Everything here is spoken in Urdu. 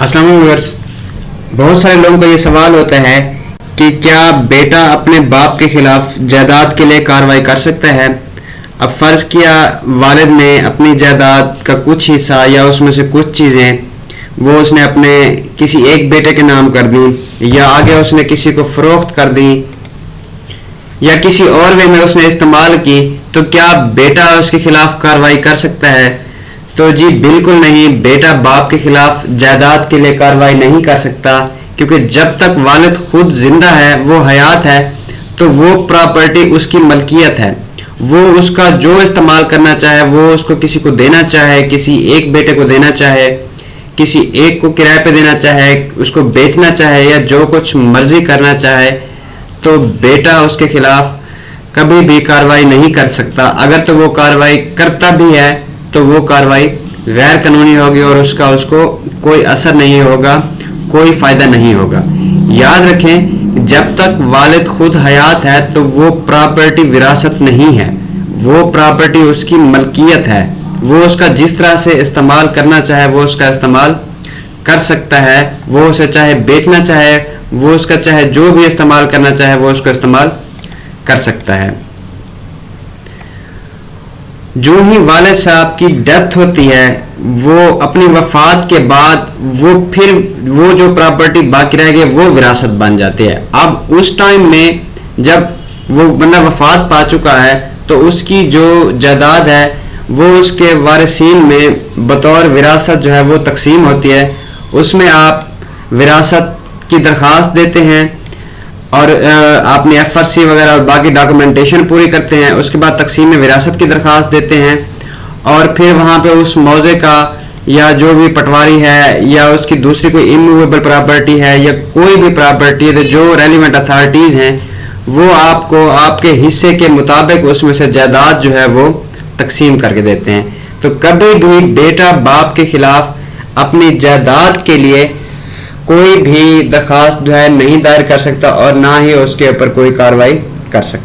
السلام علیکم ویورز، بہت سارے لوگوں کا یہ سوال ہوتا ہے کہ کیا بیٹا اپنے باپ کے خلاف جائیداد کے لیے کارروائی کر سکتا ہے؟ اب فرض کیا والد نے اپنی جائیداد کا کچھ حصہ یا اس میں سے کچھ چیزیں وہ اس نے اپنے کسی ایک بیٹے کے نام کر دیں، یا آگے اس نے کسی کو فروخت کر دیں، یا کسی اور وے میں اس نے استعمال کی، تو کیا بیٹا اس کے خلاف کارروائی کر سکتا ہے؟ تو جی بالکل نہیں، بیٹا باپ کے خلاف جائیداد کے لیے کارروائی نہیں کر سکتا، کیونکہ جب تک والد خود زندہ ہے، وہ حیات ہے، تو وہ پراپرٹی اس کی ملکیت ہے، وہ اس کا جو استعمال کرنا چاہے وہ اس کو کسی کو دینا چاہے، کسی ایک بیٹے کو دینا چاہے، کسی ایک کو کرائے پہ دینا چاہے، اس کو بیچنا چاہے، یا جو کچھ مرضی کرنا چاہے، تو بیٹا اس کے خلاف کبھی بھی کارروائی نہیں کر سکتا۔ اگر تو وہ کارروائی کرتا بھی ہے تو وہ کارروائی غیر قانونی ہوگی اور اس کو کوئی اثر نہیں ہوگا، کوئی فائدہ نہیں ہوگا۔ یاد رکھیں، جب تک والد خود حیات ہے تو وہ پراپرٹی وراثت نہیں ہے، وہ پراپرٹی اس کی ملکیت ہے، وہ اس کا جس طرح سے استعمال کرنا چاہے وہ اس کا استعمال کر سکتا ہے، وہ اسے چاہے بیچنا چاہے، وہ اس کا چاہے جو بھی استعمال کرنا چاہے وہ اس کو استعمال کر سکتا ہے۔ جو ہی والد صاحب کی ڈیتھ ہوتی ہے، وہ اپنی وفات کے بعد وہ جو پراپرٹی باقی رہ گئی وہ وراثت بن جاتی ہے۔ اب اس ٹائم میں جب وہ بندہ وفات پا چکا ہے تو اس کی جو جائیداد ہے وہ اس کے وارثین میں بطور وراثت جو ہے وہ تقسیم ہوتی ہے۔ اس میں آپ وراثت کی درخواست دیتے ہیں اور آپ نے FRC وغیرہ اور باقی ڈاکومنٹیشن پوری کرتے ہیں، اس کے بعد تقسیم وراثت کی درخواست دیتے ہیں، اور پھر وہاں پہ اس موضع کا یا جو بھی پٹواری ہے یا اس کی دوسری کوئی اموویبل پراپرٹی ہے یا کوئی بھی پراپرٹی ہے، جو ریلیونٹ اتھارٹیز ہیں وہ آپ کو آپ کے حصے کے مطابق اس میں سے جائیداد جو ہے وہ تقسیم کر کے دیتے ہیں۔ تو کبھی بھی بیٹا باپ کے خلاف اپنی جائیداد کے لیے کوئی بھی درخواست جو ہے نہیں دائر کر سکتا اور نہ ہی اس کے اوپر کوئی کارروائی کر سکتا۔